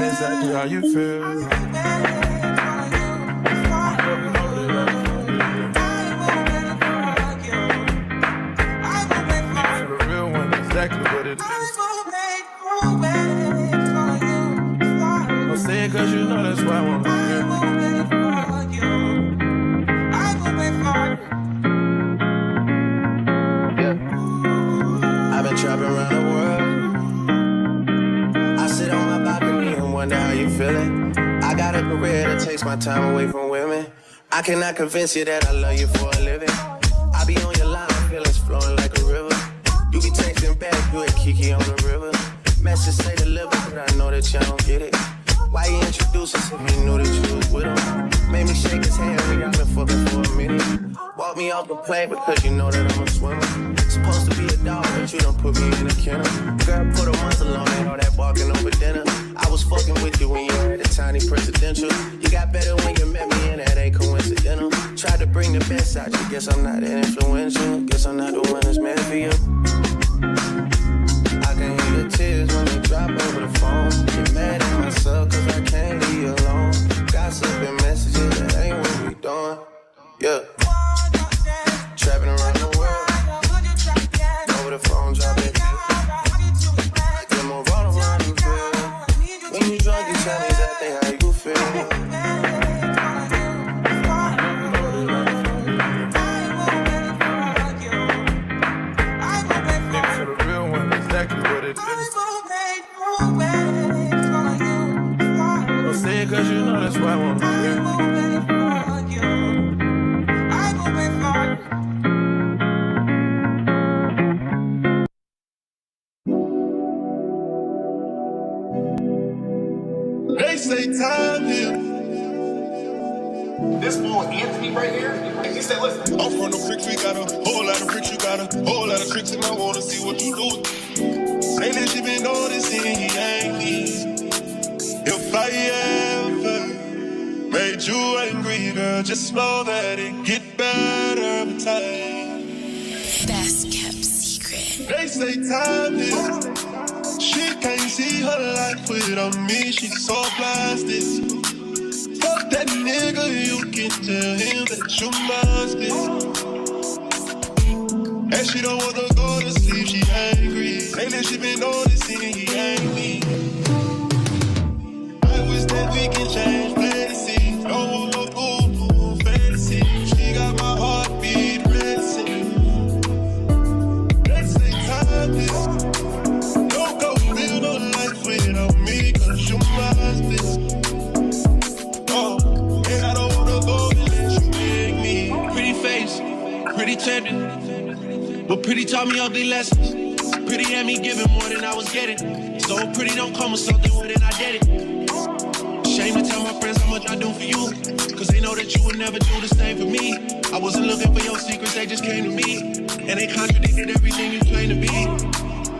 exactly how you feel. Exactly what it is. Don't say it cause you know that's why I want to hear. Yeah. I've been trapping around the world. I sit on my balcony and wonder how you feeling. I got a career that takes my time away from women. I cannot convince you that I love you for a living. I be on your line, feelings flowing like a river. You be texting back, you and Kiki on the river. Message say deliver, but I know that y'all don't get it. Why you introduce us if you knew that you was with him? Made me shake his hand, we got been fucking for a minute. Walk me off the plane because you know that I'm a swimmer. Supposed to be a dog, but you done put me in a kennel. Girl, put a muzzle on it, all that barking over dinner. I was fucking with you when you had a tiny presidential. You got better when you met me, and that ain't coincidental. Tried to bring the best out you, guess I'm not that influential. Guess I'm not the one that's meant for you. I can hear the tears when they drop over the phone. Get mad at myself cause I can't leave you alone. Gossiping messages, that ain't what we doing. Yeah. Trapping around the world. Over the phone, drop it. Get more run around you feel. When you drunk, you tell me exactly how you feel. Don't say it cause you know that's why I want to hear. They say time here. This fool Anthony right here, he said, listen. I'm from the bricks, we got a whole lot of bricks, you got a whole lot of tricks, and I wanna see what you do. Say that you been noticing he ain't me. If I ever made you angry, girl, just know that it get better with time. Best kept secret. They say time is. She can't see her life without me, she's so blasted. Fuck that nigga, you can tell him that you must be. And she don't wanna go to sleep, she angry. Say that she been noticing he ain't me. I wish that we can change places. Don't want no boo-boo fantasy. She got my heartbeat racing. They say time is. Don't go live no life without me, cause you must be. Oh, and I don't wanna go unless you make me. Pretty face, pretty tempting, but pretty taught me ugly lessons. Pretty had me giving more than I was getting. So pretty don't come with something more than I did it. Shame to tell my friends how much I do for you, cause they know that you would never do the same for me. I wasn't looking for your secrets, they just came to me, and they contradicted everything you claim to be.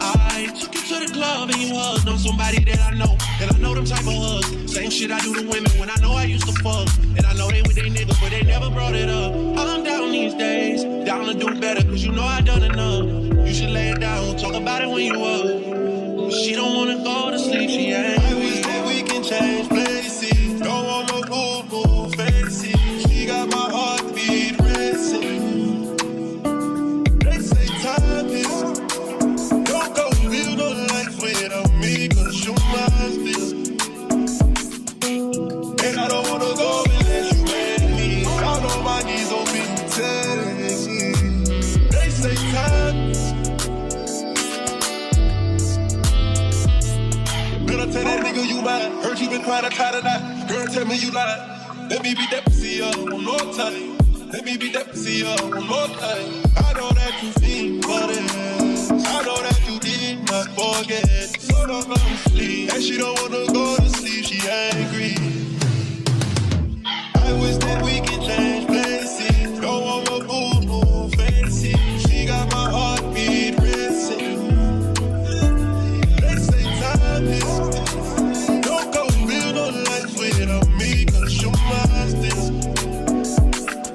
I took you to the club and you hugged on somebody that I know, and I know them type of hugs. Same shit I do to women when I know I used to fuck, and I know they with they niggas, but they never brought it up. I'm down these days, down to do better, cause you know I done enough. You should lay it down, talk about it when you up. She don't wanna go to sleep, she ain't. I wish that we can change places. Don't want no boo-boo fantasy. She got my heartbeat racing. They say time is. Don't go live no life without me, cause you must be. And I don't wanna go unless you make me. Down on my knees on me, telling me. They say time is. Girl, I tell that nigga you mine. Heard you been trying to tie tonight. Girl, tell me you lied. Let me be that pussy up one more time. Let me be that pussy up one more time. I know that you think for it. I know that you did not forget. So don't go to sleep. And she don't wanna go to sleep, she angry. I wish that we can change places. Don't want no boo-boo fantasy. She got my heartbeat racing. They say time is. Don't go live no life without me, cause you must be.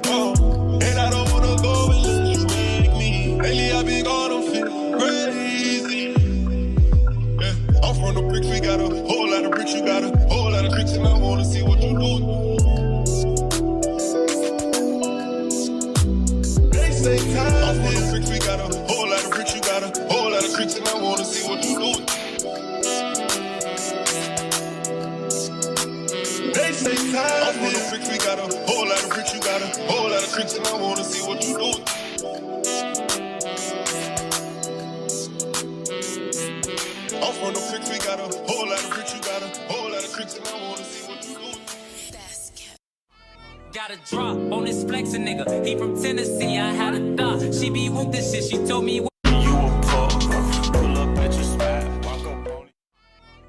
Oh, and I don't wanna go unless you make me. Lately I been gone, I'm feeling crazy. Yeah, I'm from the bricks, we got a whole lot of bricks, you got a tricks and I wanna see what you do. They say time. I'm full of tricks, we got a whole lot of tricks, you got a whole lot of tricks and I wanna see what you do. I'm full of tricks, we got a whole lot of tricks, you got a whole lot of tricks and I wanna see what you do. Got a drop on this flexin' nigga. He from Tennessee, I had a thought. She be with this shit, she told me. You a pup, pull up at your spot, walk up on it.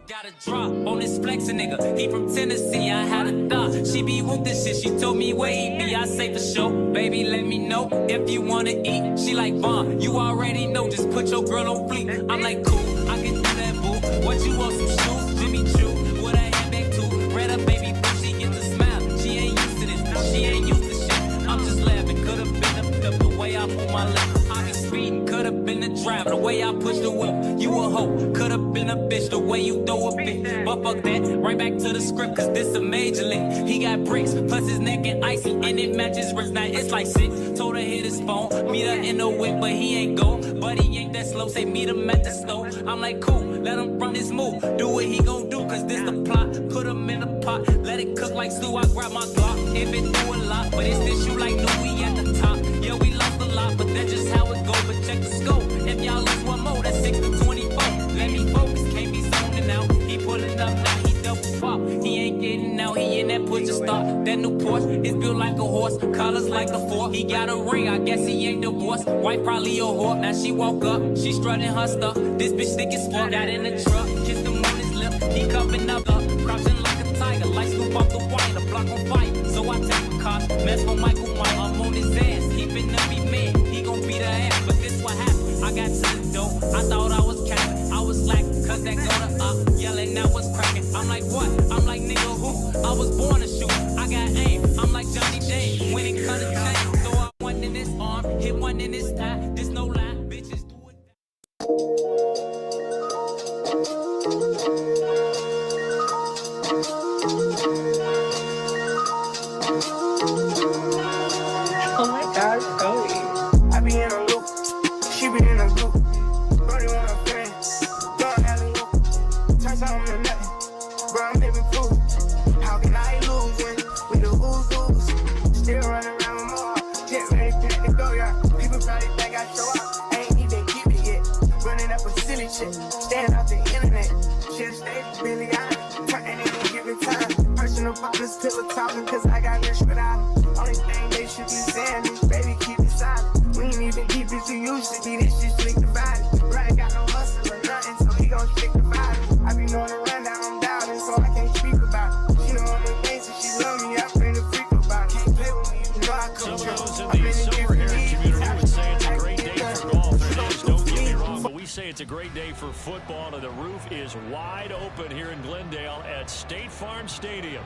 Got a drop on this flexin' nigga. He from Tennessee, I had a thought. She be with this shit, she told me where he be. I say for sure, baby, let me know if you wanna eat. She like, Vaughn, you already know, just put your girl on fleek. I'm like, cool, I can do that, boo. What you want, some shoes? Jimmy Choo, with a handbag too. Red up, baby, boo, she get the smile. She ain't used to this, she ain't used to shit. I'm just laughing, could've been the way I move my lips. I be speeding, could've been the driver, the way I push the whip. You a hoe, could've been a bitch, the way you throw a fit. But fuck that, right back to the script, cause this a major league. He got bricks, plus his neck and icy, and it matches wrist. Now it's like sick. Told her hit his phone, meet her in the whip, but he ain't go. But he ain't that slow, say meet him at the store. I'm like, cool, let him run his move. Do what he gon' do, cause this the plot. Put him in the pot, let it cook like stew. I grab my Glock, if it do a lot. But it's this you like, no, we at the top. Yeah, we lost a lot, but that's just how it go. But check the scope, if y'all lose one more, that's 6 to 24. Let me focus, can't be zoning out. He pulling up now, he double pop. He ain't getting out, he in that push to start. That new Porsche is built like a horse, colors like a fork. He got a ring, I guess he ain't divorced. Wife probably a whore, now she woke up, she strutting her stuff. This bitch thick as fuck, got in the truck, kissed him on his lip. He cupping up, crouching like a tiger, like Snoop off the wire, the block on fire. So I take a cost, mess with Michael Myers. I'm on his ass, he finna be mad, he gon' beat her ass. But this what happened, I got to the door, I thought I was capping, I was slacking, cause that go to up, yelling now was cracking. I'm like, what? I'm like, nigga, who? I was born to shoot, I got aim, I'm like Johnny Dane, when it cut a chain. So I one in his arm, hit one in his thigh, there's no lie, bitches do it. Oh my gosh, Cody. I be in a loop, she be in a group. Brody want a friend, don't alley loop. Turn something to nothing, bro, I'm living proof. How can I lose when we the ooze? Still running around with more, get ready to go, yeah. People probably think I show up, I ain't even keep it yet. Running up with silly shit, staying off the internet. Shit stay really on, turning in and giving time. Personal problems, pillow talking, cause I got rich without them. Only thing they should be saying is, baby, keep it silent. We ain't even keep it you used to be, this shit slick the body. Right, got no hustle or nothing, so he gon' stick the body. I be knowing the rundown, I'm doubting, so I can't speak about it. She know I'm the things, and she love me, I bring the freak about it. Can't play with me, you know I come Some of those in the Silver Heritage community would say it's a great day for golf. It is, don't get me wrong, but we say it's a great day for football, and the roof is wide open here in Glendale at State Farm Stadium.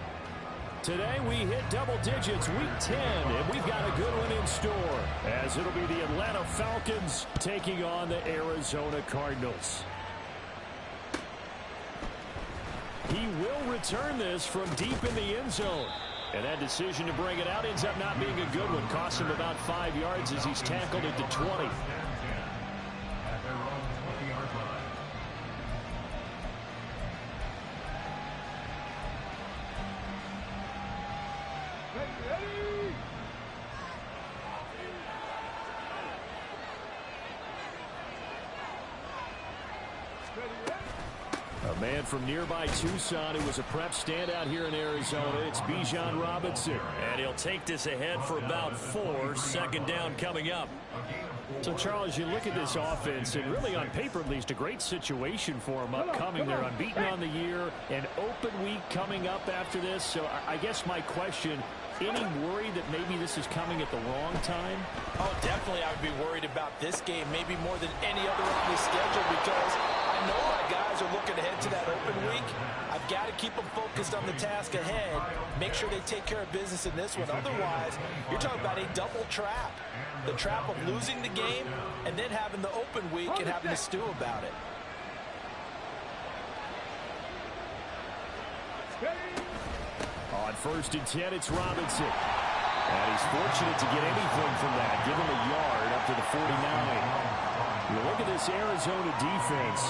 Today we hit double digits, week 10, and we've got a good one in store, as it'll be the Atlanta Falcons taking on the Arizona Cardinals. He will return this from deep in the end zone. And that decision to bring it out ends up not being a good one. Cost him about 5 yards as he's tackled at the 20. A man from nearby Tucson who was a prep standout here in Arizona. It's Bijan Robinson. And he'll take this ahead for about 4. Second down coming up. So, Charles, you look at this offense, and really on paper at least, a great situation for them upcoming. They're unbeaten on the year, an open week coming up after this. So I guess my question, any worry that maybe this is coming at the wrong time? Oh, definitely I would be worried about this game, maybe more than any other on this schedule, because I know my guys are looking ahead to that open week. I've got to keep them focused on the task ahead, make sure they take care of business in this one. Otherwise, you're talking about a double trap. The trap of losing the game and then having the open week and having to stew about it. On 1st and 10, it's Robinson. And he's fortunate to get anything from that. Give him a yard up to the 49. You look at this Arizona defense.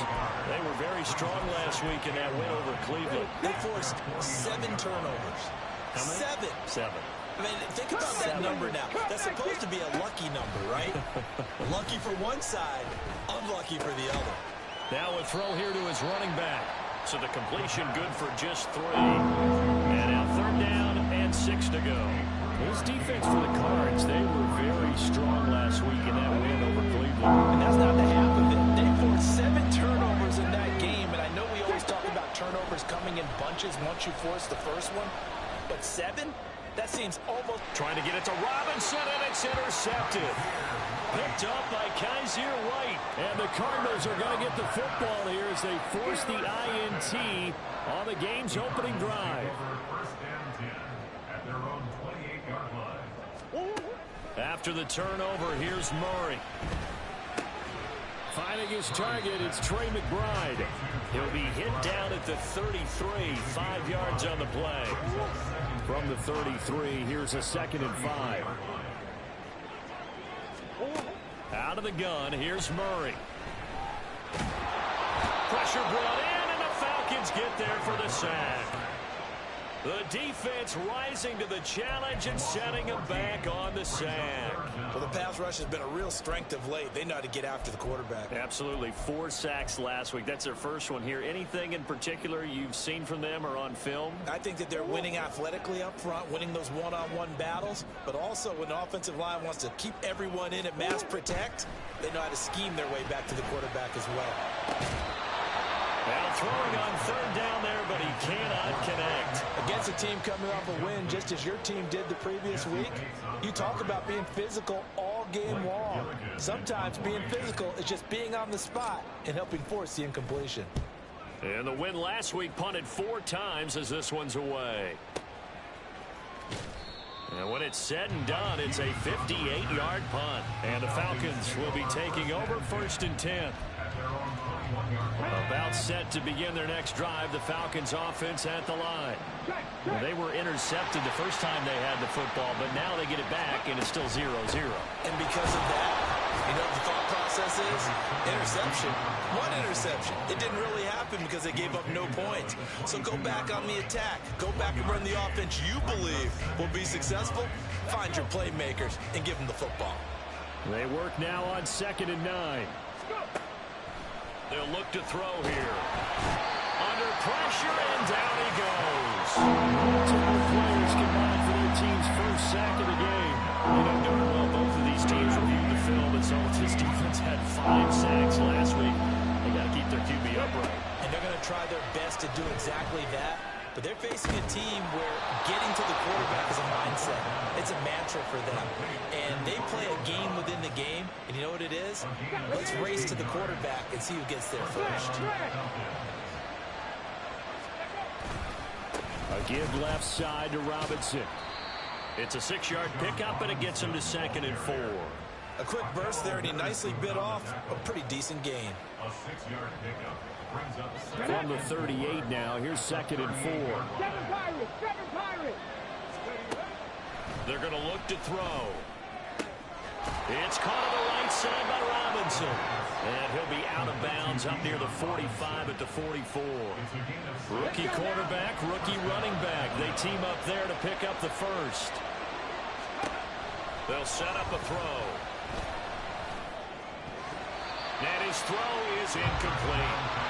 They were very strong last week in that win over Cleveland. They forced 7 turnovers. How many? 7. I mean, think about that number now. That's supposed to be a lucky number, right? Lucky for one side, unlucky for the other. Now a throw here to his running back. So the completion good for just 3. And now 3rd down and 6 to go. This defense for the Cards, they were very strong last week in that win over Cleveland. And that's not the half of it. They forced 7 turnovers in that game. And I know we always talk about turnovers coming in bunches once you force the first one. But 7? That seems almost... Trying to get it to Robinson, and it's intercepted. Picked up by Kaiser White. And the Cardinals are going to get the football here as they force the INT on the game's opening drive. After the turnover, here's Murray. Finding his target, it's Trey McBride. He'll be hit down at the 33, 5 yards on the play. From the 33, here's a 2nd and 5. Out of the gun, here's Murray. Pressure brought in, and the Falcons get there for the sack. The defense rising to the challenge and setting them back on the sack. Well, the pass rush has been a real strength of late. They know how to get after the quarterback. Absolutely. 4 sacks last week. That's their first one here. Anything in particular you've seen from them or on film? I think that they're winning athletically up front, winning those one-on-one battles, but also when the offensive line wants to keep everyone in and mass protect, they know how to scheme their way back to the quarterback as well. Now throwing on 3rd down there, but he cannot connect. Against a team coming off a win just as your team did the previous week, you talk about being physical all game long. Sometimes being physical is just being on the spot and helping force the incompletion. And the win last week punted 4 times as this one's away. And when it's said and done, it's a 58-yard punt. And the Falcons will be taking over 1st and 10. About set to begin their next drive, the Falcons offense at the line. Well, they were intercepted the first time they had the football, but now they get it back, and it's still 0-0. And because of that, you know what the thought process is? Interception. One interception. It didn't really happen because they gave up no points. So go back on the attack. Go back and run the offense you believe will be successful. Find your playmakers and give them the football. They work now on 2nd and 9. They'll look to throw here. Under pressure, and down he goes. 2 players combined for their team's first sack of the game. You know darn well both of these teams reviewed the film and saw this defense had 5 sacks last week. They got to keep their QB upright. And they're going to try their best to do exactly that. But they're facing a team where getting to the quarterback is a mindset. It's a mantra for them. And they play a game within the game. And you know what it is? Let's race to the quarterback and see who gets there first. A give left side to Robinson. It's a 6-yard pickup, and it gets him to 2nd and 4. A quick burst there, and he nicely bit off a pretty decent gain. A 6-yard pickup. From the 38 now, here's 2nd and 4. They're going to look to throw. It's caught on the right side by Robinson. And he'll be out of bounds up near the 45 at the 44. Rookie quarterback, rookie running back. They team up there to pick up the first. They'll set up a throw. And his throw is incomplete.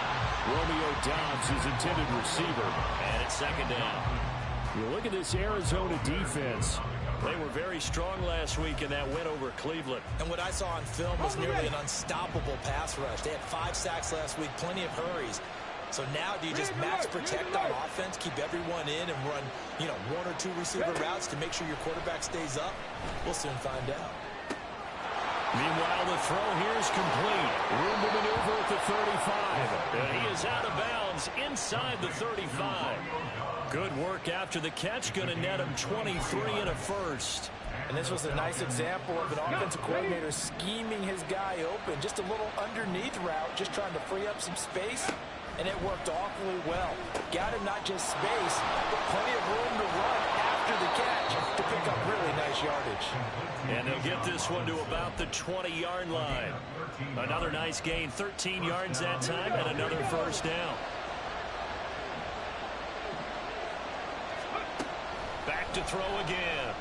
Romeo Doubs, his intended receiver, and it's 2nd down. You look at this Arizona defense. They were very strong last week in that win over Cleveland. And what I saw on film was nearly an unstoppable pass rush. They had 5 sacks last week, plenty of hurries. So now do you just max protect on offense, keep everyone in, and run, 1 or 2 receiver routes to make sure your quarterback stays up? We'll soon find out. Meanwhile, the throw here is complete. Room to maneuver at the 35. And he is out of bounds inside the 35. Good work after the catch. Going to net him 23 and a first. And this was a nice example of an offensive coordinator scheming his guy open. Just a little underneath route, just trying to free up some space. And it worked awfully well. Got him not just space, but plenty of room to run after after the catch to pick up really nice yardage. And they'll get this one to about the 20-yard line. Another nice gain, 13 yards that time, and another first down. Back to throw again.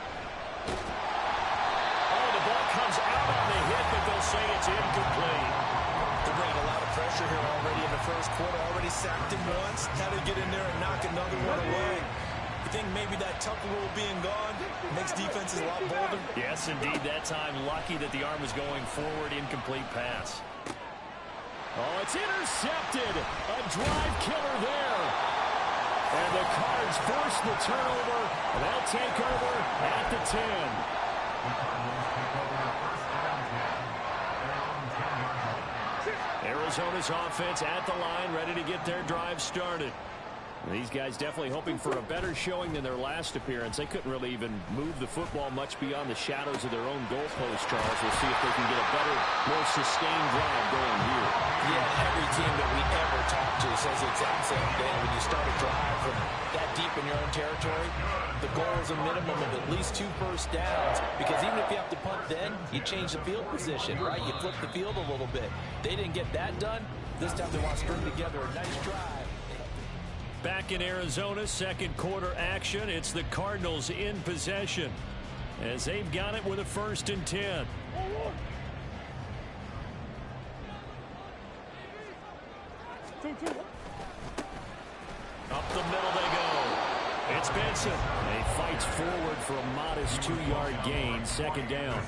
Oh, the ball comes out on the hit, but they'll say it's incomplete. They're bringing a lot of pressure here already in the first quarter. Already sacked him once. Had to get in there and knock another one away. You think maybe that Tucker rule being gone makes defenses a lot bolder? Yes, indeed. That time, lucky that the arm was going forward. Incomplete pass. Oh, it's intercepted. A drive killer there. And the Cards force the turnover. And they'll take over at the 10. Arizona's offense at the line, ready to get their drive started. These guys definitely hoping for a better showing than their last appearance. They couldn't really even move the football much beyond the shadows of their own goalpost, Charles. We'll see if they can get a better, more sustained drive going here. Yeah, every team that we ever talk to says the exact same thing. When you start a drive from that deep in your own territory, the goal is a minimum of at least 2 first downs. Because even if you have to punt then, you change the field position, right? You flip the field a little bit. They didn't get that done. This time they want to string together a nice drive. Back in Arizona, second quarter action. It's the Cardinals in possession as they've got it with a 1st and 10. Up the middle they go. It's Benson. He fights forward for a modest 2-yard gain, 2nd down.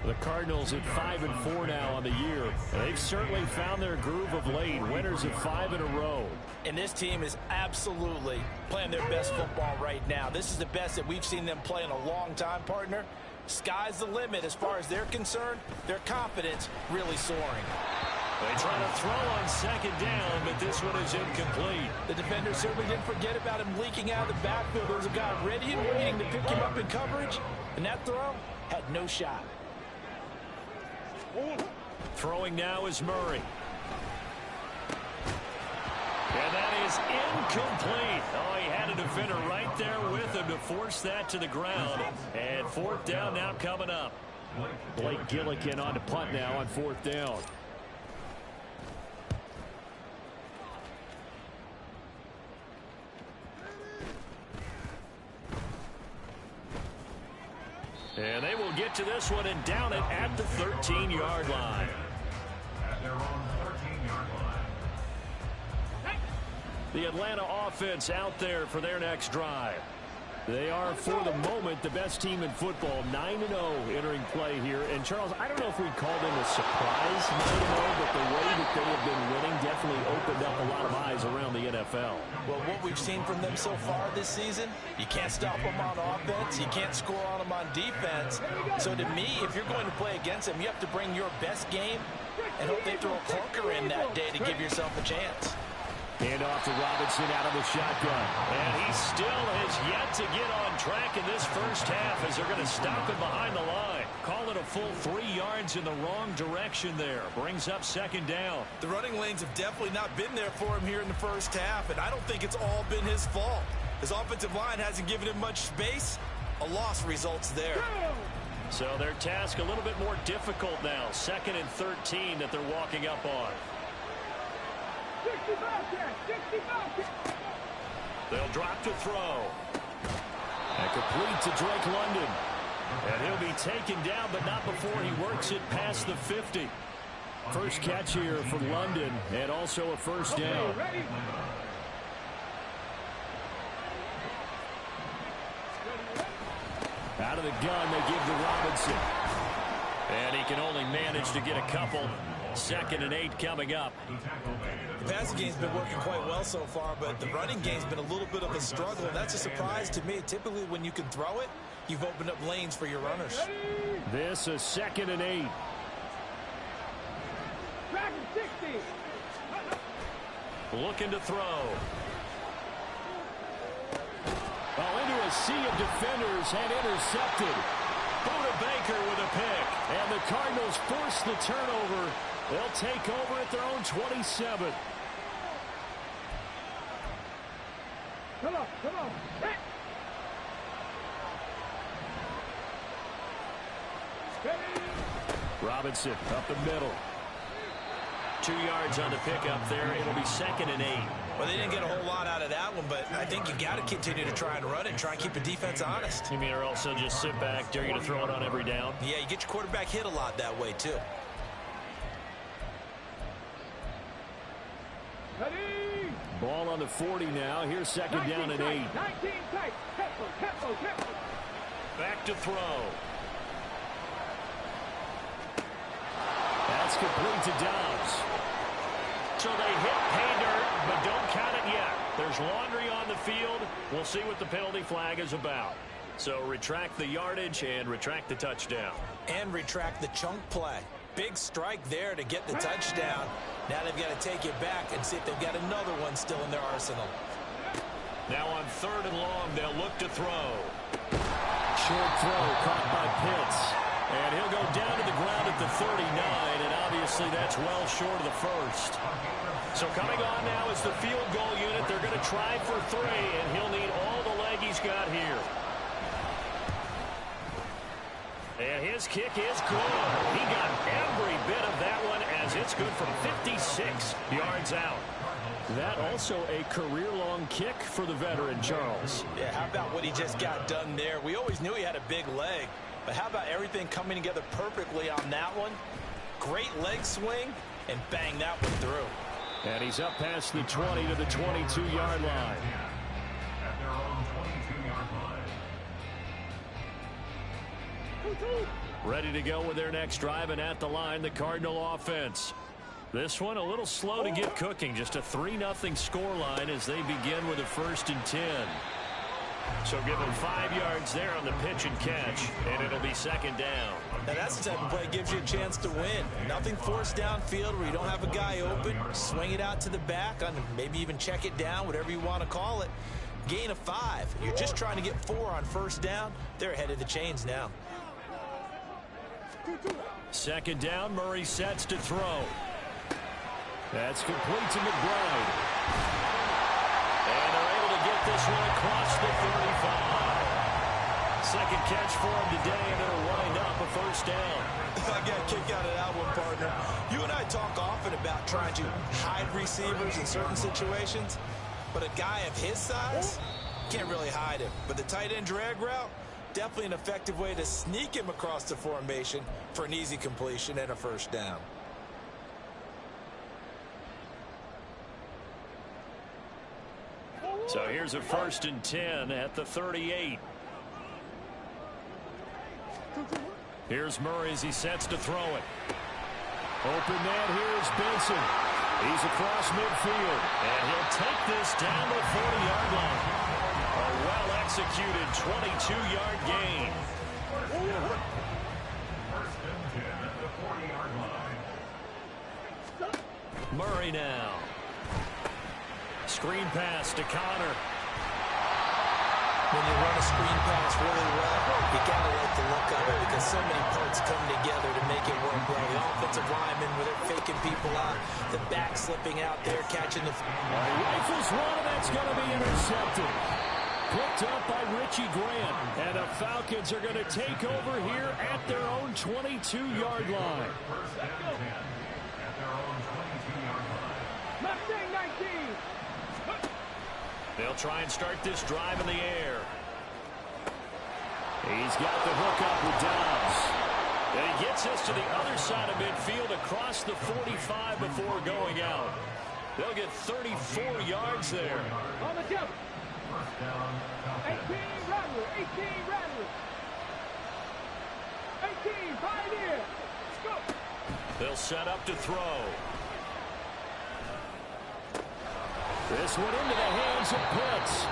The Cardinals at 5-4 now on the year. They've certainly found their groove of late. Winners of 5 in a row. And this team is absolutely playing their best football right now. This is the best that we've seen them play in a long time, partner. Sky's the limit as far as they're concerned. Their confidence really soaring. They try to throw on 2nd down, but this one is incomplete. The defender certainly didn't forget about him leaking out of the backfield. There was a guy ready and waiting to pick him up in coverage, and that throw had no shot. Throwing now is Murray. And that is incomplete. Oh, he had a defender right there with him to force that to the ground. And 4th down now coming up. Blake Gillikin on to punt now on 4th down. And they will get to this one and down it at the 13-yard line. The Atlanta offense out there for their next drive. They are, for the moment, the best team in football, 9-0 entering play here. And, Charles, I don't know if we'd call them a surprise 9-0, but the way that they have been winning definitely opened up a lot of eyes around the NFL. Well, what we've seen from them so far this season, you can't stop them on offense, you can't score on them on defense. So to me, if you're going to play against them, you have to bring your best game and hope they throw a clunker in that day to give yourself a chance. Hand off to Robinson out of the shotgun. And he still has yet to get on track in this first half as they're going to stop him behind the line. Call it a full 3 yards in the wrong direction there. Brings up 2nd down. The running lanes have definitely not been there for him here in the first half, and I don't think it's all been his fault. His offensive line hasn't given him much space. A loss results there. So their task a little bit more difficult now. 2nd and 13 that they're walking up on. They'll drop to throw. And complete to Drake London. And he'll be taken down, but not before he works it past the 50. First catch here from London, and also a 1st down. Out of the gun, they give to Robinson. And he can only manage to get a couple. 2nd and 8 coming up. The passing game's been working quite well so far, but the running game's been a little bit of a struggle, and that's a surprise to me. Typically, when you can throw it, you've opened up lanes for your runners. This is 2nd and 8. Looking to throw. Well, into a sea of defenders and intercepted. Buda Baker with a pick, and the Cardinals force the turnover. They'll take over at their own 27. Come on. Robinson up the middle. 2 yards on the pickup there. It'll be 2nd and 8. Well, they didn't get a whole lot out of that one, but I think you got to continue to try and run it and try and keep the defense honest. You mean or also just sit back, dare you to throw it on every down? Yeah, you get your quarterback hit a lot that way, too. Ball on the 40 now. Here's 2nd down and 8. Back to throw. That's complete to Dobbs. So they hit pay dirt, but don't count it yet. There's laundry on the field. We'll see what the penalty flag is about. So retract the yardage and retract the touchdown. And retract the chunk play. Big strike there to get the touchdown. Now they've got to take it back and see if they've got another one still in their arsenal. Now on 3rd and long, they'll look to throw. Short throw caught by Pitts. And he'll go down to the ground at the 39, and obviously that's well short of the first. So coming on now is the field goal unit. They're going to try for 3, and he'll need all the leg he's got here. And his kick is good. He got every bit of that one as it's good from 56 yards out. That also a career-long kick for the veteran, Charles. Yeah, how about what he just got done there? We always knew he had a big leg, but how about everything coming together perfectly on that one? Great leg swing, and bang that one through. And he's up past the 20 to the 22-yard line. Ready to go with their next drive, and at the line, the Cardinal offense. This one a little slow to get cooking. Just a 3-0 scoreline as they begin with a 1st and 10. So give them 5 yards there on the pitch and catch, and it'll be 2nd down. Now that's the type of play that gives you a chance to win. Nothing forced downfield where you don't have a guy open. Swing it out to the back, maybe even check it down, whatever you want to call it. Gain of 5. You're just trying to get 4 on 1st down. They're ahead of the chains now. 2nd down, Murray sets to throw. That's complete to McBride. And they're able to get this one across the 35. 2nd catch for him today, and it'll wind up a 1st down. I got a kick out of that one, partner. You and I talk often about trying to hide receivers in certain situations, but a guy of his size can't really hide him. But the tight end drag route, definitely an effective way to sneak him across the formation for an easy completion and a 1st down. So here's a 1st and 10 at the 38. Here's Murray as he sets to throw it. Open man, here's Benson. He's across midfield, and he'll take this down the 40-yard line. A well-executed 22-yard gain. Murray now. Screen pass to Connor. When you run a screen pass really well, you gotta like the look of it because so many parts come together to make it work well. The offensive linemen, where they're faking people out, the back slipping out there, catching the... Rifles one, and that's going to be intercepted. Picked up by Richie Grant, and the Falcons are going to take over here at their own 22-yard line. They'll try and start this drive in the air. He's got the hook up with Dobbs. And he gets us to the other side of midfield across the 45 before going out. They'll get 34 yards there. On the jump. 18 Rattler, 18 Rattler. 18, Pioneer. Let's go. They'll set up to throw. This one into the hands of Pitts.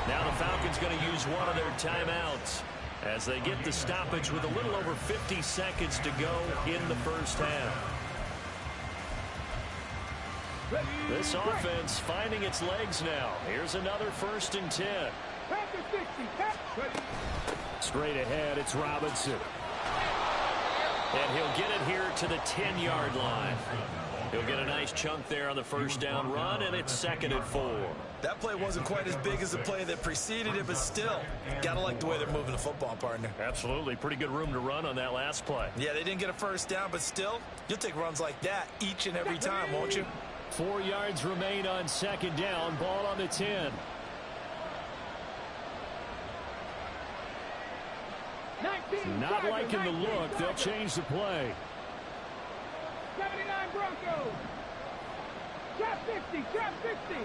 Now the Falcons going to use one of their timeouts as they get the stoppage with a little over 50 seconds to go in the 1st half. This offense finding its legs now. Here's another 1st and 10. Straight ahead, it's Robinson. And he'll get it here to the 10-yard line. He'll get a nice chunk there on the first down run, and it's 2nd and 4. That play wasn't quite as big as the play that preceded it, but still, got to like the way they're moving the football, partner. Absolutely. Pretty good room to run on that last play. Yeah, they didn't get a first down, but still, you'll take runs like that each and every time, won't you? 4 yards remain on 2nd down. Ball on the 10. Not liking the look. They'll change the play. 79 Broncos. Trap 50, trap 50.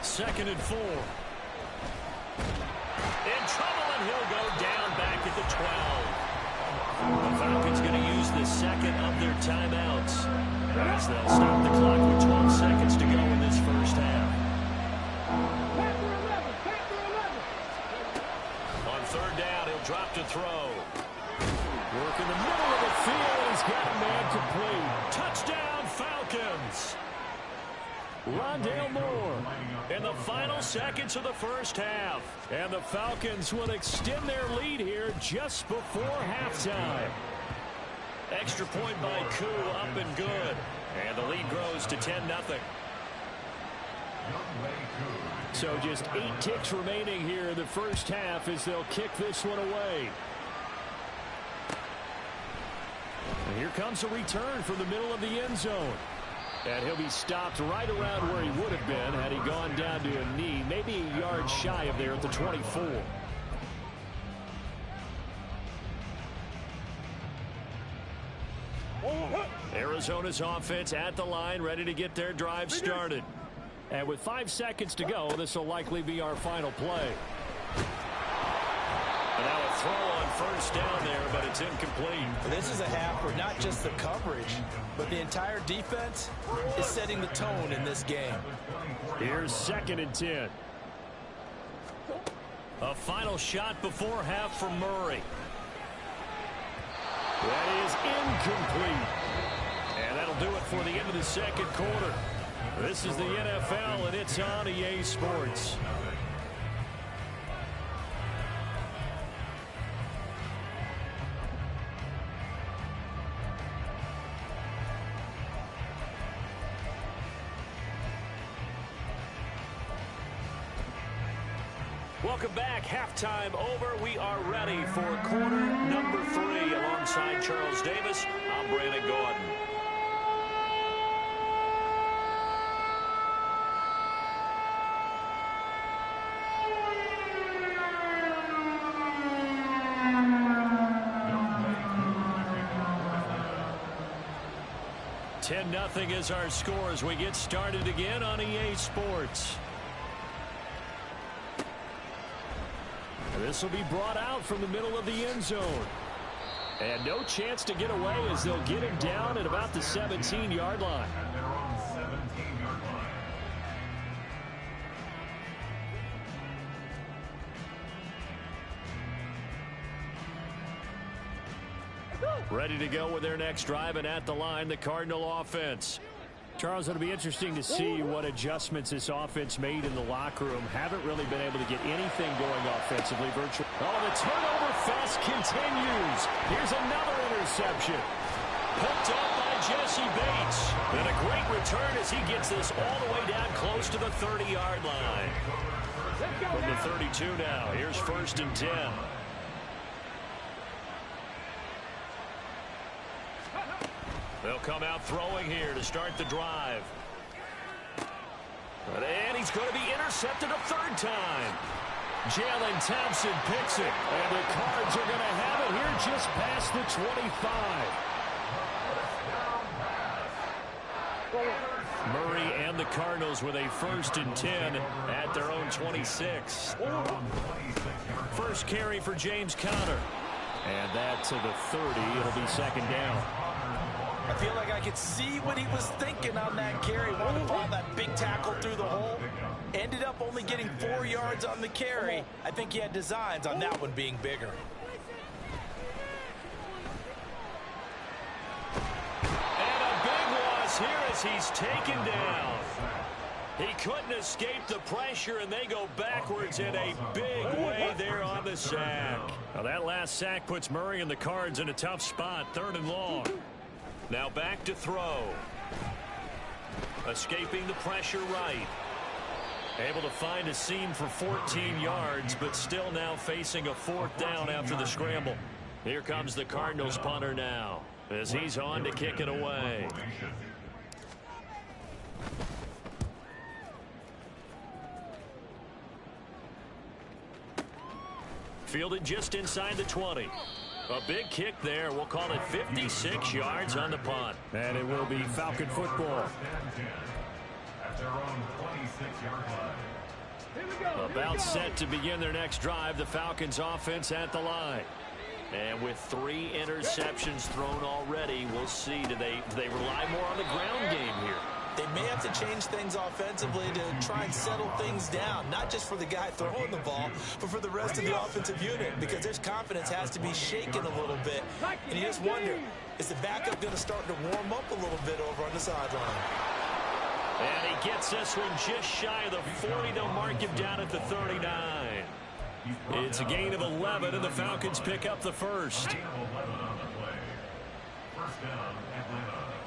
2nd and 4. In trouble, and he'll go down back at the 12. The Falcons going to use the second of their timeouts as they'll stop the clock with 12 seconds to go in this first half. On 3rd down, he'll drop to throw. Work in the middle of the field. He's got a man complete. Touchdown, Falcons. Rondale Moore in the final seconds of the first half. And the Falcons will extend their lead here just before halftime. Extra point by Koo, up and good. And the lead grows to 10-0. So just 8 ticks remaining here in the first half as they'll kick this one away. And here comes a return from the middle of the end zone. And he'll be stopped right around where he would have been had he gone down to a knee, maybe a yard shy of there at the 24. Arizona's offense at the line, ready to get their drive started. And with 5 seconds to go, this will likely be our final play. And now a throw on first down there, but it's incomplete. This is a half where not just the coverage, but the entire defense is setting the tone in this game. Here's 2nd and 10. A final shot before half from Murray. That is incomplete. And that'll do it for the end of the second quarter. This is the NFL, and it's on EA Sports. Welcome back. Halftime over. We are ready for quarter number 3. Alongside Charles Davis, I'm Brandon Gordon. Nothing is our score as we get started again on EA Sports. This will be brought out from the middle of the end zone. And no chance to get away as they'll get him down at about the 17-yard line. Ready to go with their next drive, and at the line, the Cardinal offense. Charles, it'll be interesting to see what adjustments this offense made in the locker room. Haven't really been able to get anything going offensively. Virtually. Oh, the turnover fest continues. Here's another interception. Picked up by Jesse Bates. And a great return as he gets this all the way down close to the 30-yard line. From the 32 now, here's 1st and 10. They'll come out throwing here to start the drive. And he's going to be intercepted a 3rd time. Jalen Thompson picks it. And the Cards are going to have it here just past the 25. Murray and the Cardinals with a 1st and 10 at their own 26. First carry for James Conner. And that to the 30. It'll be 2nd down. I feel like I could see what he was thinking on that carry. Wanted to pile that big tackle through the hole. Ended up only getting 4 yards on the carry. I think he had designs on that one being bigger. And a big loss here as he's taken down. He couldn't escape the pressure, and they go backwards in a big way there on the sack. Now that last sack puts Murray and the Cards in a tough spot, 3rd and long. Now back to throw. Escaping the pressure right. Able to find a seam for 14 yards, but still now facing a 4th down after the scramble. Here comes the Cardinals punter now, as he's on to kick it away. Fielded just inside the 20. A big kick there. We'll call it 56 yards on the punt. And it will be Falcon football. About set to begin their next drive. The Falcons offense at the line. And with 3 interceptions thrown already, we'll see. Do they rely more on the ground game here? They may have to change things offensively to try and settle things down, not just for the guy throwing the ball, but for the rest of the offensive unit, because their confidence has to be shaken a little bit. And you just wonder, is the backup going to start to warm up a little bit over on the sideline? And he gets this one just shy of the 40. They'll mark him down at the 39. It's a gain of 11, and the Falcons pick up the first.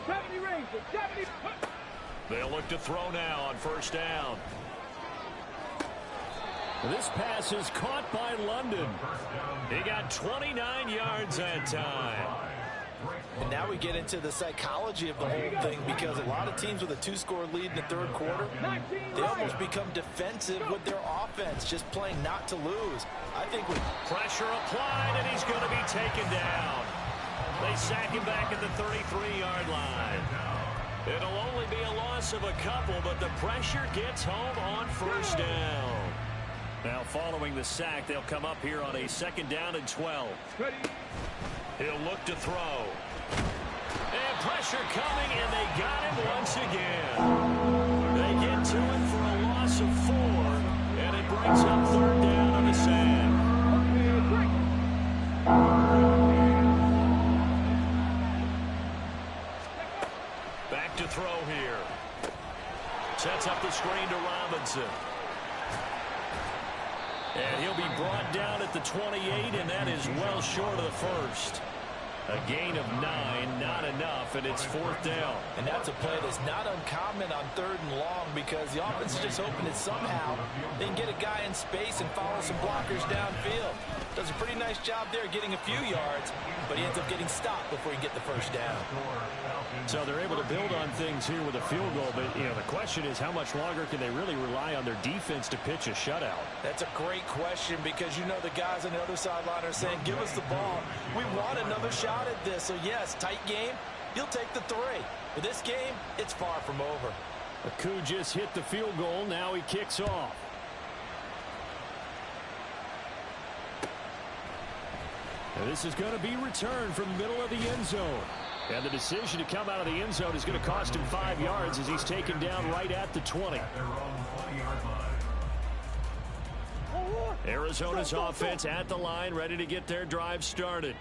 70 range, 70. They'll look to throw now on first down. This pass is caught by London. He got 29 yards that time. And now we get into the psychology of the whole thing, because a lot of teams with a 2-score lead in the 3rd quarter, they almost become defensive with their offense, just playing not to lose. I think with pressure applied, and he's going to be taken down. They sack him back at the 33-yard line. It'll only be a loss of a couple, but the pressure gets home on first down. Now following the sack, they'll come up here on a 2nd down and 12. He'll look to throw. And pressure coming, and they got him once again. They get to him for a loss of 4, and it brings up 3rd down on the sack. Back to throw here. Sets up the screen to Robinson. And he'll be brought down at the 28, and that is well short of the first. A gain of 9, not enough, and it's 4th down. And that's a play that's not uncommon on 3rd and long, because the offense is just hoping that somehow they can get a guy in space and follow some blockers downfield. Does a pretty nice job there getting a few yards, but he ends up getting stopped before he can get the first down. So they're able to build on things here with a field goal, but the question is, how much longer can they really rely on their defense to pitch a shutout? That's a great question, because the guys on the other sideline are saying, give us the ball. We want another shot at this. So yes, tight game, you'll take the 3. But this game, it's far from over. Aku just hit the field goal. Now he kicks off. And this is going to be returned from the middle of the end zone. And the decision to come out of the end zone is going to cost him 5 yards as he's taken down right at the 20. Arizona's offense at the line, ready to get their drive started.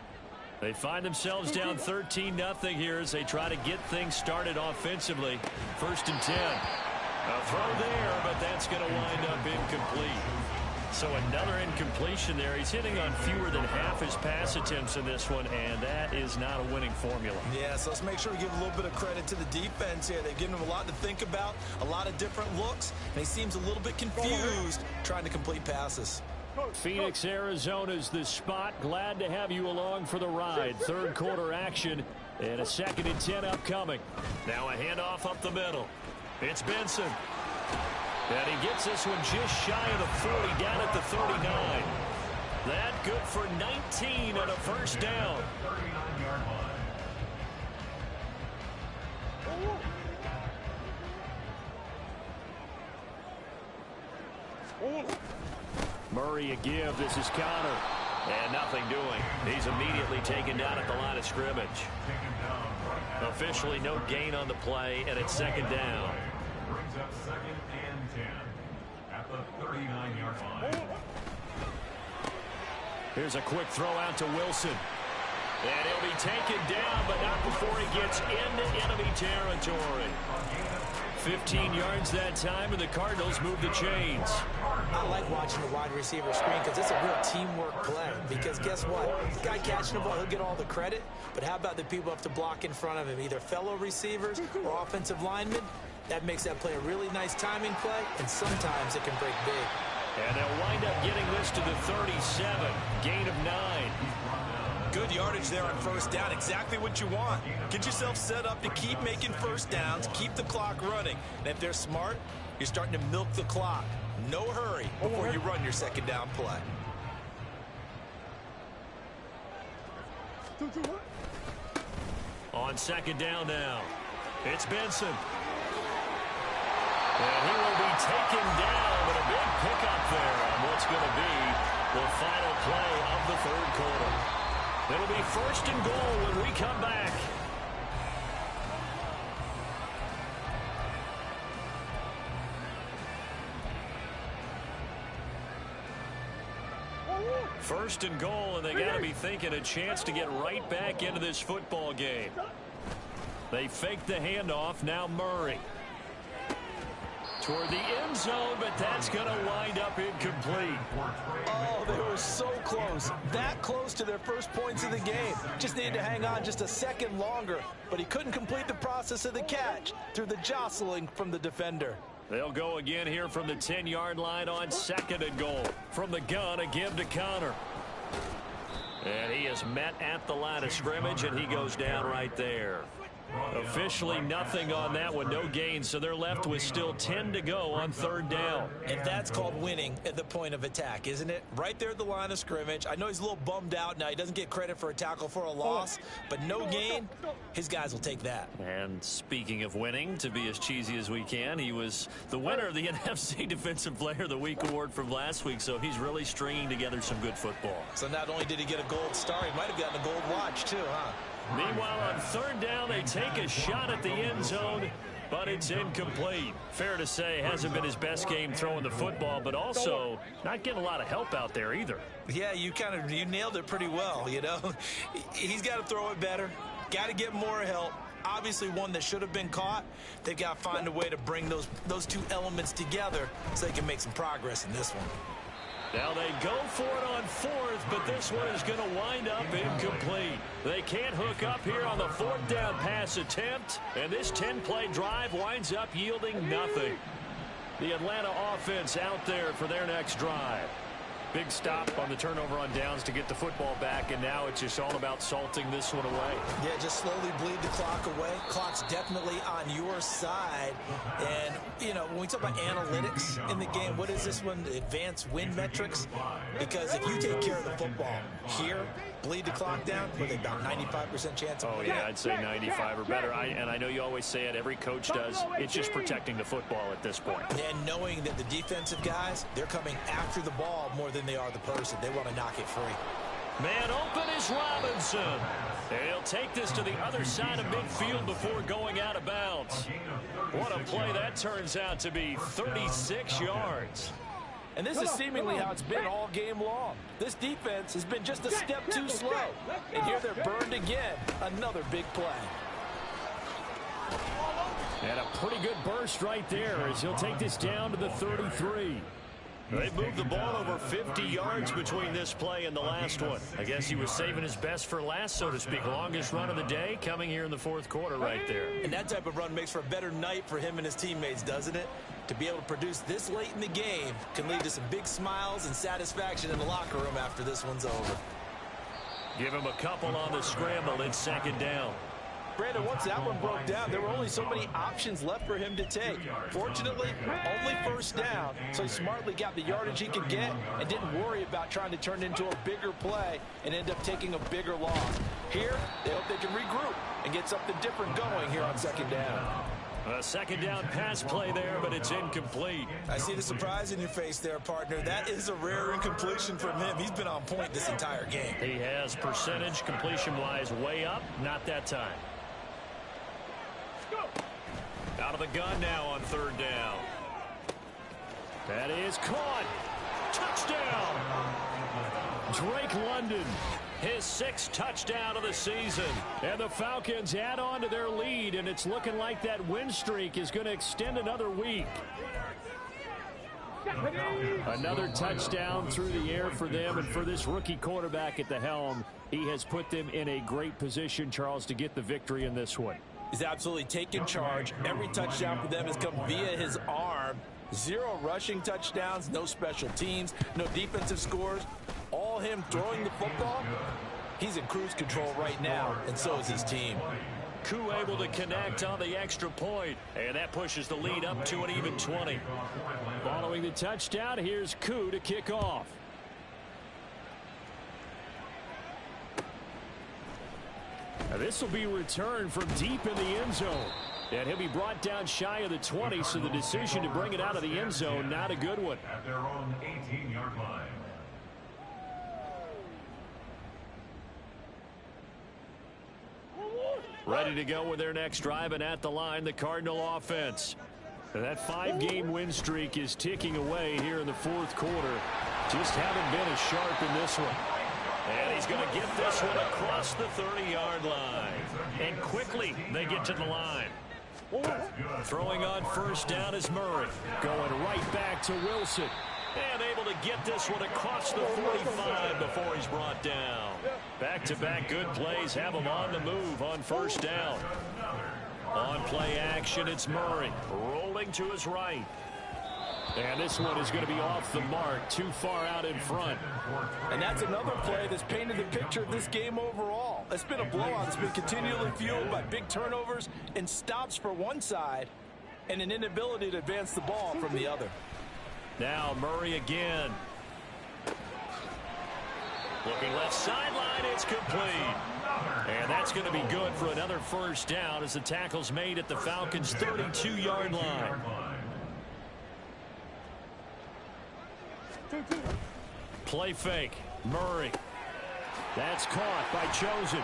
They find themselves down 13-0 here as they try to get things started offensively. 1st and 10. A throw there, but that's going to wind up incomplete. So another incompletion there. He's hitting on fewer than half his pass attempts in this one, and that is not a winning formula. Yeah, so let's make sure we give a little bit of credit to the defense here. They've given him a lot to think about, a lot of different looks, and he seems a little bit confused trying to complete passes. Phoenix, Arizona's the spot. Glad to have you along for the ride. 3rd quarter action and a 2nd and 10 upcoming. Now a handoff up the middle. It's Benson. And he gets this one just shy of the 40, down at the 39. That good for 19 and a first down. Murray a give. This is Connor. And nothing doing. He's immediately taken down at the line of scrimmage. Officially no gain on the play, and it's 2nd down. Brings up 2nd and 10 at the 39-yard line. Here's a quick throw out to Wilson. And he'll be taken down, but not before he gets into enemy territory. 15 yards that time, and the Cardinals move the chains. I like watching the wide receiver screen because it's a real teamwork play. Because guess what? The guy catching the ball, he'll get all the credit. But how about the people who have to block in front of him, either fellow receivers or offensive linemen? That makes that play a really nice timing play, and sometimes it can break big. And they'll wind up getting this to the 37, gain of 9. Good yardage there on first down. Exactly what you want. Get yourself set up to keep making first downs, keep the clock running. And if they're smart, you're starting to milk the clock. No hurry before you run your second down play. On second down now, it's Benson. And he will be taken down, but a big pickup there on what's going to be the final play of the third quarter. It'll be first and goal when we come back. First and goal, and they got to be thinking a chance to get right back into this football game. They fake the handoff. Now Murray toward the end zone, but that's going to wind up incomplete. Oh, they were so close. That close to their first points of the game. Just needed to hang on just a second longer, but he couldn't complete the process of the catch through the jostling from the defender. They'll go again here from the 10-yard line on second and goal. From the gun, a give to Connor. And he is met at the line of scrimmage, and he goes down right there. Officially nothing on that one, no gain, so they're left with still 10 to go on third down. And that's called winning at the point of attack, isn't it? Right there at the line of scrimmage. I know he's a little bummed out now. He doesn't get credit for a tackle for a loss, but no gain, his guys will take that. And speaking of winning, to be as cheesy as we can, he was the winner of the NFC Defensive Player of the Week award from last week, so he's really stringing together some good football. So not only did he get a gold star, he might have gotten a gold watch too, huh? Meanwhile, on third down, they take a shot at the end zone, but it's incomplete. Fair to say, hasn't been his best game throwing the football, but also not getting a lot of help out there either. Yeah, you nailed it pretty well, you know. He's got to throw it better, got to get more help. Obviously one that should have been caught. They've got to find a way to bring those two elements together so they can make some progress in this one. Now they go for it on fourth, but this one is going to wind up incomplete. They can't hook up here on the fourth down pass attempt, and this 10-play drive winds up yielding nothing. The Atlanta offense out there for their next drive. Big stop on the turnover on downs to get the football back, and now it's just all about salting this one away. Yeah, just slowly bleed the clock away. Clock's definitely on your side. And, you know, when we talk about analytics in the game, what is this one? Advanced win metrics? Because if you take care of the football here, bleed the clock down, with about 95% chance of winning. Oh, yeah, I'd say 95 or better. And I know you always say it, every coach does. It's just protecting the football at this point. And knowing that the defensive guys, they're coming after the ball more than they are the person. They want to knock it free. Man open is Robinson. And he'll take this to the other side of midfield before going out of bounds. What a play that turns out to be, 36 yards. And this is seemingly how it's been all game long. This defense has been just a step too slow. And here they're burned again. Another big play. And a pretty good burst right there as he'll take this down to the 33. They moved the ball over 50 yards between this play and the last one. I guess he was saving his best for last, so to speak. Longest run of the day coming here in the fourth quarter right there. And that type of run makes for a better night for him and his teammates, doesn't it? To be able to produce this late in the game can lead to some big smiles and satisfaction in the locker room after this one's over. Give him a couple on the scramble. It's second down. Brandon, once that one broke down, there were only so many options left for him to take. Fortunately, only first down, so he smartly got the yardage he could get and didn't worry about trying to turn it into a bigger play and end up taking a bigger loss. Here, they hope they can regroup and get something different going here on second down. A second down pass play there, but it's incomplete. I see the surprise in your face there, partner. That is a rare incompletion from him. He's been on point this entire game. He has percentage completion-wise way up, not that time. Out of the gun now on third down. That is caught. Touchdown. Drake London. his 6th touchdown of the season. And the Falcons add on to their lead, and it's looking like that win streak is going to extend another week. Another touchdown through the air for them, and for this rookie quarterback at the helm, he has put them in a great position, Charles, to get the victory in this one. He's absolutely taken charge. Every touchdown for them has come via his arm. 0 rushing touchdowns, no special teams, no defensive scores. All him throwing the football. He's in cruise control right now, and so is his team. Koo able to connect on the extra point, and that pushes the lead up to an even 20. Following the touchdown, here's Koo to kick off. Now this will be returned from deep in the end zone. And he'll be brought down shy of the 20, so the decision to bring it out of the end zone, not a good one. At their own 18-yard line. Ready to go with their next drive, and at the line, the Cardinal offense. And that 5-game win streak is ticking away here in the 4th quarter. Just haven't been as sharp in this one. And he's going to get this one across the 30-yard line. And quickly, they get to the line. Throwing on first down is Murray. Going right back to Wilson. And able to get this one across the 45 before he's brought down. Back-to-back good plays have him on the move on first down. On play action, it's Murray. Rolling to his right. And this one is going to be off the mark, too far out in front. And that's another play that's painted the picture of this game overall. It's been a blowout. It's been continually fueled by big turnovers and stops for one side and an inability to advance the ball from the other. Now Murray again. Looking left sideline, it's complete. And that's going to be good for another first down as the tackle's made at the Falcons' 32-yard line. Play fake. Murray. That's caught by Chosen.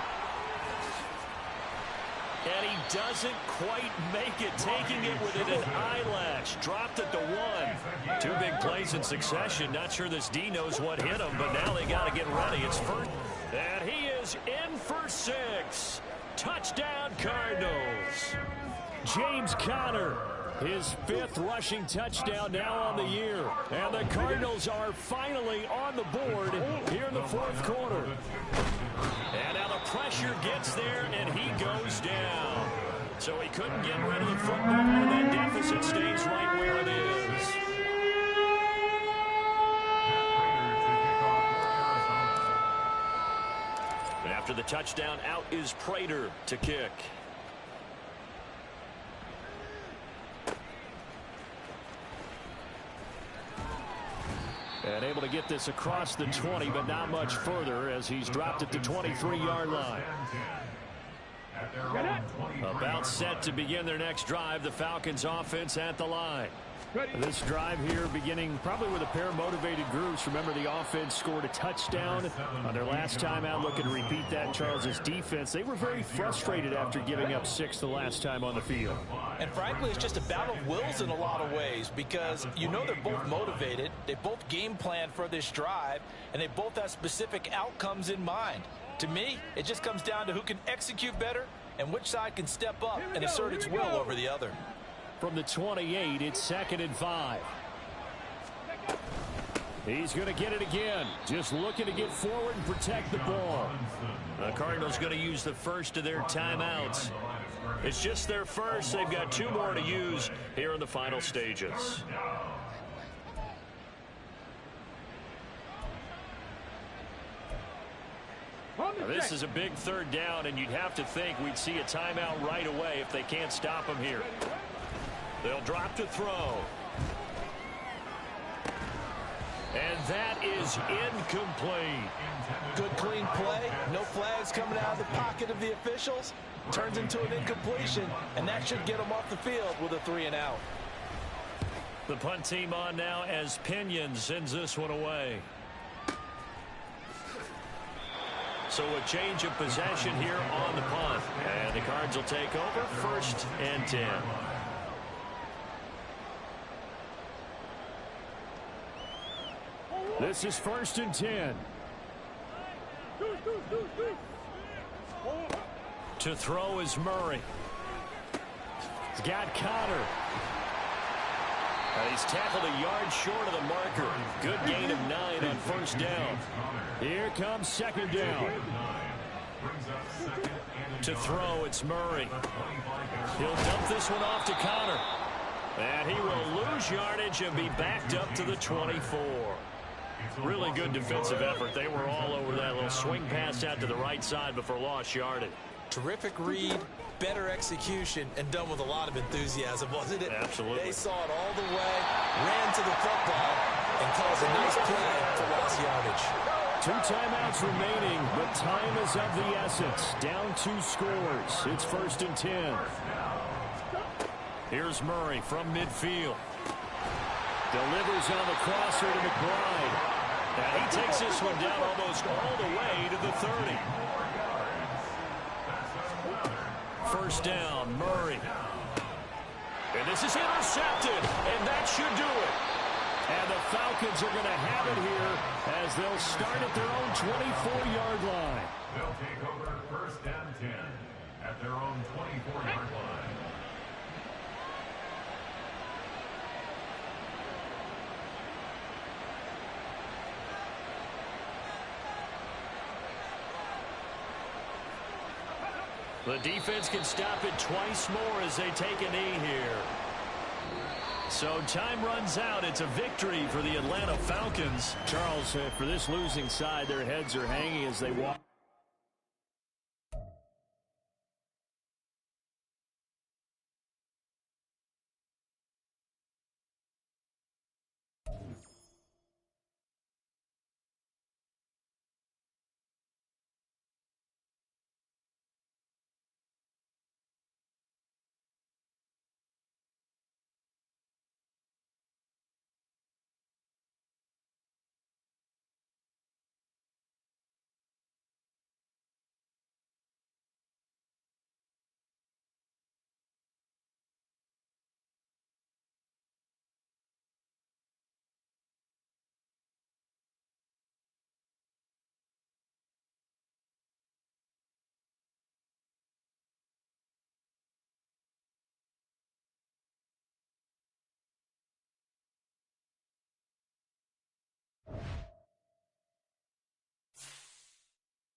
And he doesn't quite make it, taking it within an eyelash. Dropped at the 1. 2 big plays in succession. Not sure this D knows what hit him, but now they got to get ready. It's first. And he is in for 6. Touchdown, Cardinals. James Conner. His 5th rushing touchdown now on the year. And the Cardinals are finally on the board here in the 4th quarter. And now the pressure gets there, and he goes down. So he couldn't get rid of the football, and that deficit stays right where it is. And after the touchdown, out is Prater to kick. And able to get this across the 20, but not much further as he's dropped at the 23-yard line. About set to begin their next drive, the Falcons offense at the line. This drive here beginning probably with a pair of motivated groups. Remember, the offense scored a touchdown on their last time out. Looking to repeat that. Charles's defense, they were very frustrated after giving up 6 the last time on the field. And frankly, it's just a battle of wills in a lot of ways because you know they're both motivated. They both game plan for this drive, and they both have specific outcomes in mind. To me, it just comes down to who can execute better and which side can step up and assert its will over the other. From the 28, it's 2nd and 5. He's going to get it again. Just looking to get forward and protect the ball. The Cardinals going to use the first of their timeouts. It's just their first. They've got 2 more to use here in the final stages. Now, this is a big 3rd down, and you'd have to think we'd see a timeout right away if they can't stop him here. They'll drop to throw. And that is incomplete. Good clean play. No flags coming out of the pocket of the officials. Turns into an incompletion, and that should get them off the field with a 3 and out. The punt team on now as Pinion sends this one away. So a change of possession here on the punt. And the Cards will take over 1st and 10. This is 1st and 10. To throw is Murray. He's got Connor. He's tackled a yard short of the marker. Good gain of 9 on first down. Here comes second down. To throw, it's Murray. He'll dump this one off to Connor. And he will lose yardage and be backed up to the 24. Really good defensive effort. They were all over that little swing pass out to the right side before lost yardage. Terrific read, better execution, and done with a lot of enthusiasm, wasn't it? Absolutely. They saw it all the way, ran to the football, and caused a nice play for lost yardage. 2 timeouts remaining, but time is of the essence. Down 2 scores. It's 1st and 10. Here's Murray from midfield. Delivers on the crosser to McBride. And he takes this one down almost all the way to the 30. First down, Murray. And this is intercepted, and that should do it. And the Falcons are going to have it here as they'll start at their own 24-yard line. They'll take over 1st and 10 at their own 24-yard line. The defense can stop it twice more as they take a knee here. So time runs out. It's a victory for the Atlanta Falcons. Charles, for this losing side, their heads are hanging as they walk.